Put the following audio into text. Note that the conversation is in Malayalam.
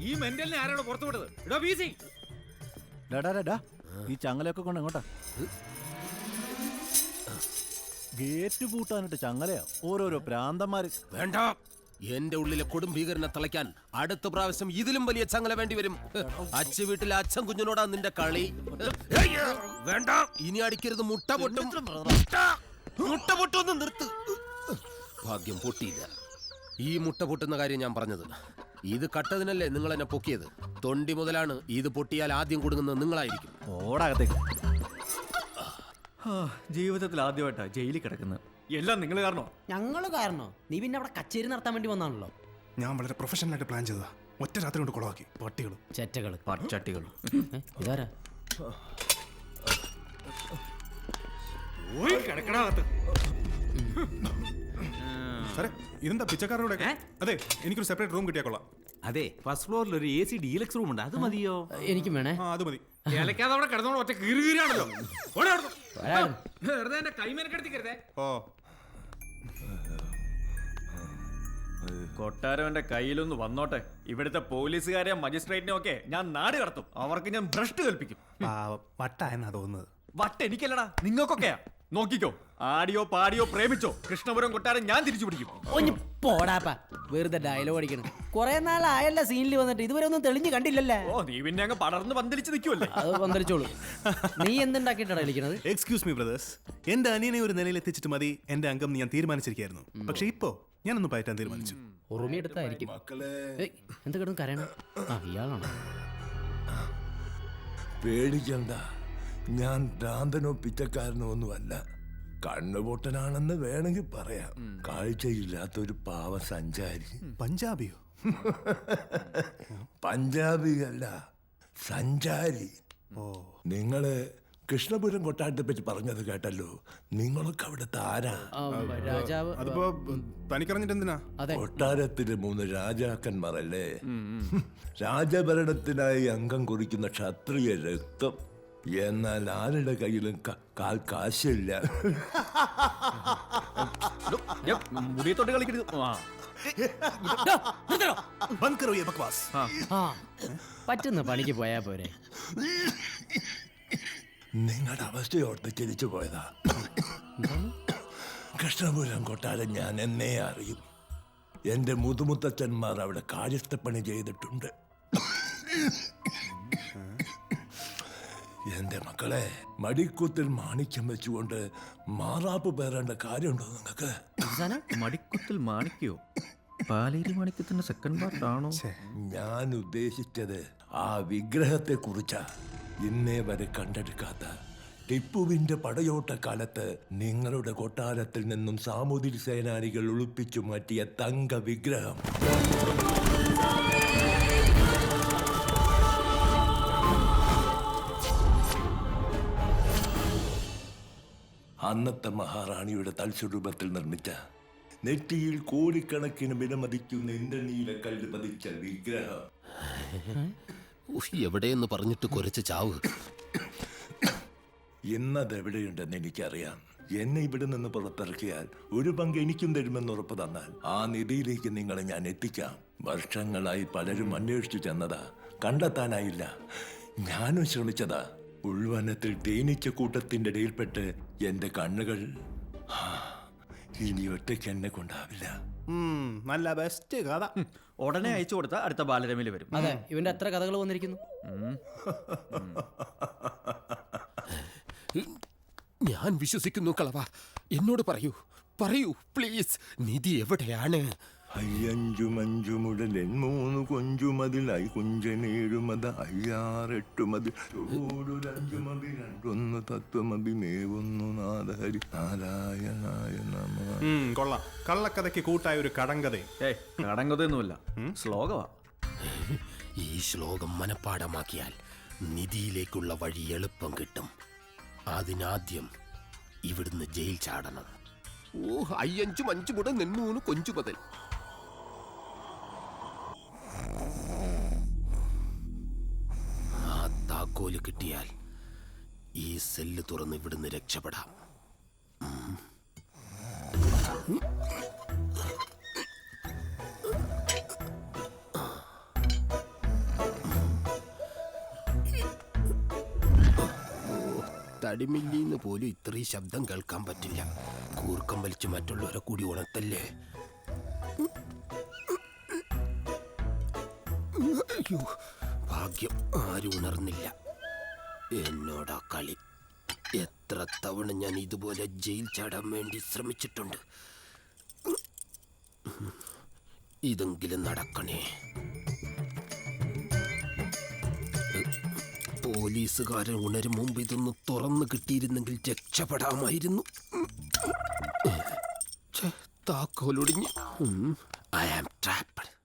ഈ മെന്റലിനെ ആരാണ് പുറത്തു വിട്ടത്? എടോ ബീസി, ഈ ചങ്ങലയൊക്കെ കൊണ്ട് എങ്ങോട്ടാ? ഗേറ്റ് പൂട്ടാനിട്ട് ചങ്ങലയാ ഓരോരോ പ്രാന്തന്മാര്. വേണ്ട, എന്റെ ഉള്ളിലെ കൊടും ഭീകരനെ തളയ്ക്കാൻ അടുത്ത പ്രാവശ്യം ഇതിലും വലിയ ചങ്ങല വേണ്ടി വരും. അച്ഛ വീട്ടിലെ അച്ഛൻ കുഞ്ഞിനോടാ നിന്റെ കളി. വേണ്ട, ഇനി അടിക്കരുത്. മുട്ട പൊട്ടൊന്ന് നിർത്ത്. ഭാഗ്യം പൊട്ടിയില്ല. ഈ മുട്ട പൊട്ടുന്ന കാര്യം ഞാൻ പറഞ്ഞത്. ഇത് കട്ടതിനല്ലേ നിങ്ങൾ എന്നെ പൊക്കിയത്? തൊണ്ടി മുതലാണ്. ഇത് പൊട്ടിയാൽ ആദ്യം കൊടുക്കുന്നത് നിങ്ങളായിരിക്കും. ഓടകത്തേക്ക്. ജീവിതത്തിൽ ആദ്യമായിട്ടാ ജയിലിൽ കിടക്കുന്നത്. എല്ലാം നിങ്ങൾ കാരണോ? ഞങ്ങള് കാരണോ? നീ പിന്നെ അവിടെ കച്ചേരി നടത്താൻ വേണ്ടി വന്നാണല്ലോ. ഞാൻ വളരെ പ്രൊഫഷണൽ ആയിട്ട് പ്ലാൻ ചെയ്തതാ. ഒറ്റ രാത്രി കൊണ്ട് കുളവാക്കി. പട്ടികളും ചെറ്റകള് പച്ചട്ടികളും. ഇതാരാ? സാറേ, ഇതെന്താ പിച്ചക്കാരോടെ? അതെ, എനിക്കൊരു സെപ്പറേറ്റ് റൂം കിട്ടിയാ കൊള്ളാം. അതെ, ഫസ്റ്റ് ഫ്ലോറിൽ ഒരു AC ഡീലക്സ് റൂം ഉണ്ട്. അത് മതിയോ? എനിക്കും വേണേ. അത് മതി. ഇലക്കാതെ അവിടെ കിടന്നോളൂ. ഒറ്റ കീറുകീരാണല്ലോ. വെറുതെ എന്റെ കൈമേനക്കെടുത്തിക്കരുതേ. ഓ, കൊട്ടാരവന്റെ കയ്യിലൊന്ന് വന്നോട്ടെ. ഇവിടുത്തെ പോലീസുകാരെ മജിസ്ട്രേറ്റിനെ ഒക്കെ ഞാൻ നാട് കടത്തും. അവർക്ക് ഞാൻ ഭ്രഷ്ട് കൽപ്പിക്കും. വട്ടായെന്നാ തോന്നുന്നത്. വട്ട് എനിക്കല്ലടാ, നിങ്ങൾക്കൊക്കെയാ. നോക്കിക്കോ, ആടിയോ പാടിയോ പ്രേമിച്ചോ കൃഷ്ണപുരം കൊട്ടാരം ഞാൻ തിരിച്ചു പിടിക്കും. ഒന്ന് പോടാപ്പാ, വെറുതെ ഡയലോഗ് അടിക്കണം. കുറെ നാളായല്ല സീനിൽ വന്നിട്ട്, ഇതുവരെ ഒന്നും തെളിഞ്ഞു കണ്ടില്ലല്ലേ? ഓ, നീ പിന്നെ അങ്ങ് പടർന്ന് പന്തലിച്ച് നിൽക്കുമല്ലേ? അത് പന്തലിച്ചോളൂ. നീ എന്തുണ്ടാക്കിയിട്ടാണ് കളിക്കുന്നത്? എക്സ്ക്യൂസ് മീ ബ്രദേഴ്സ്, എന്റെ അനിയനെ ഒരു നിലയിൽ എത്തിച്ചിട്ട് മതി എന്റെ അംഗം ഞാൻ തീരുമാനിച്ചിരിക്കായിരുന്നു. പക്ഷെ ഇപ്പോ ഞാനൊന്ന് പയറ്റാൻ തീരുമാനിച്ചു. ഉറുമി എടുത്തായിരിക്കും. എന്ത് കിടന്ന് കരയണം? ഇയാളാണ്. പേടിക്കണ്ട, ഞാൻ ഭ്രാന്തനോ പിച്ചക്കാരനോ ഒന്നുമല്ല. കണ്ണുപൊട്ടനാണെന്ന് വേണമെങ്കിൽ പറയാം. കാഴ്ചയില്ലാത്തൊരു പാവ സഞ്ചാരി. പഞ്ചാബിയോ? പഞ്ചാബിയല്ല, സഞ്ചാരി. ഓ, നിങ്ങള് കൃഷ്ണപുരം കൊട്ടാരത്തെ പറ്റി പറഞ്ഞത് കേട്ടല്ലോ. നിങ്ങളൊക്കെ അവിടുത്തെ ആരാ? രാജാവ്. അതിപ്പോ തനിക്കറിഞ്ഞിട്ട് എന്തിനാ? കൊട്ടാരത്തില് 3 രാജാക്കന്മാരല്ലേ? രാജഭരണത്തിനായി അംഗം കുറിക്കുന്ന ക്ഷത്രിയ രക്തം. എന്നാൽ ആരുടെ കയ്യിലും കാശില്ല. മുടിയത്തോട്ട് കളിക്കരുത്. പറ്റുന്ന പണിക്ക് പോയാ പോരെ. നിങ്ങളുടെ അവസ്ഥയോർത്ത് ചിരിച്ചു പോയതാ. കൃഷ്ണപുരം കൊട്ടാരം ഞാൻ എന്നേ അറിയും. എന്റെ മുതുമുത്തച്ഛന്മാർ അവിടെ കാര്യസ്ഥപ്പണി ചെയ്തിട്ടുണ്ട്. എന്റെ മക്കളെ, മടിക്കുത്തിൽ മാണിക്യം വെച്ചുകൊണ്ട് മാറാപ്പ് പേരേണ്ട കാര്യമുണ്ടോ നിങ്ങൾക്ക്? മടിക്കുത്തിൽ മാണിക്കോ? പാലേരി മാണിക്യത്തിന്റെ സെക്കൻഡ് പാർട്ടാണോ? ഞാൻ ഉദ്ദേശിച്ചത് ആ വിഗ്രഹത്തെ കുറിച്ചാ. ഇന്നേ വരെ കണ്ടെടുക്കാത്ത ടിപ്പുവിന്റെ പടയോട്ടക്കാലത്ത് നിങ്ങളുടെ കൊട്ടാരത്തിൽ നിന്നും സാമൂതിരി സേനാനികൾ ഒളിപ്പിച്ചു മാറ്റിയ തങ്ക വിഗ്രഹം. അന്നത്തെ മഹാറാണിയുടെ തൽസ്വരൂപത്തിൽ നിർമ്മിച്ച, നെറ്റിയിൽ കോടിക്കണക്കിന് വിലമതിക്കുന്ന ഇന്ദ്രനീല കല്ല് പതിച്ച വിഗ്രഹം. എവിടെയെന്ന് പറഞ്ഞിട്ട് കുറച്ച് ചാവ്. ഇന്നതെവിടെയുണ്ടെന്ന് എനിക്കറിയാം. എന്നെ ഇവിടെ നിന്ന് പുറത്തിറക്കിയാൽ ഒരു പങ്ക് എനിക്കും തരുമെന്ന് ഉറപ്പ് തന്നാൽ ആ നിധിയിലേക്ക് നിങ്ങളെ ഞാൻ എത്തിക്കാം. വർഷങ്ങളായി പലരും അന്വേഷിച്ചു ചെന്നതാ, കണ്ടെത്താനായില്ല. ഞാനും ശ്രമിച്ചതാ. ഉൾവനത്തിൽ തേനീച്ച കൂട്ടത്തിന്റെ ഇടയിൽപ്പെട്ട് എന്റെ കണ്ണുകൾ ഇനി ഒറ്റയ്ക്ക് എന്നെ കൊണ്ടാവില്ല. നല്ല ബെസ്റ്റ് കഥ. ഉടനെ അയച്ചു കൊടുത്ത അടുത്ത ബാലരമയിൽ വരും. അതെ, ഇവന്റെ എത്ര കഥകൾ വന്നിരിക്കുന്നു. ഞാൻ വിശ്വസിക്കുന്നു കളവ. എന്നോട് പറയൂ, പറയൂ പ്ലീസ്. നിധി എവിടെയാണ്? അയ്യഞ്ചുമഞ്ചുമുടൽ 3 കൊഞ്ചുമതിലായി കുഞ്ചനേഴുമത 6-8 ഓടൊരഞ്ചുമതി 2 തത്വമതി മേവുന്നു നാദഹരി നാരായണായ നമഃ. കൊള്ളാം. കള്ളക്കഥയ്ക്ക് കൂട്ടായ ഒരു കടങ്കഥ. കടങ്കഥയൊന്നുമില്ല, ശ്ലോകമാ. ഈ ശ്ലോകം മനഃപ്പാടമാക്കിയാൽ നിധിയിലേക്കുള്ള വഴി എളുപ്പം കിട്ടും. അതിനാദ്യം ഇവിടുന്ന് ജയിൽ ചാടണം. ഓ, 5-5 മുതൽ 3 കൊഞ്ചു മുതൽ. ആ താക്കോല് കിട്ടിയാൽ ഈ സെല്ല് തുറന്ന് ഇവിടുന്ന് രക്ഷപ്പെടാം. തടിമില്ലിന്ന് പോലും ഇത്രയും ശബ്ദം കേൾക്കാൻ പറ്റില്ല. കൂർക്കം വലിച്ച് മറ്റുള്ളവരെ കൂടി ഉണർത്തല്ലേ. അയ്യോ, ഭാഗ്യം ആരും ഉണർന്നില്ല. എന്നോടാ കളി. എത്ര തവണ ഞാൻ ഇതുപോലെ ജയിൽ ചാടാൻ വേണ്ടി ശ്രമിച്ചിട്ടുണ്ട്. ഇതെങ്കിലും നടക്കണേ. പോലീസുകാരൻ ഉണരും മുമ്പ് ഇതൊന്ന് തുറന്നു കിട്ടിയിരുന്നെങ്കിൽ രക്ഷപ്പെടാമായിരുന്നു. താക്കോലൊടിഞ്ഞ്. I am trapped.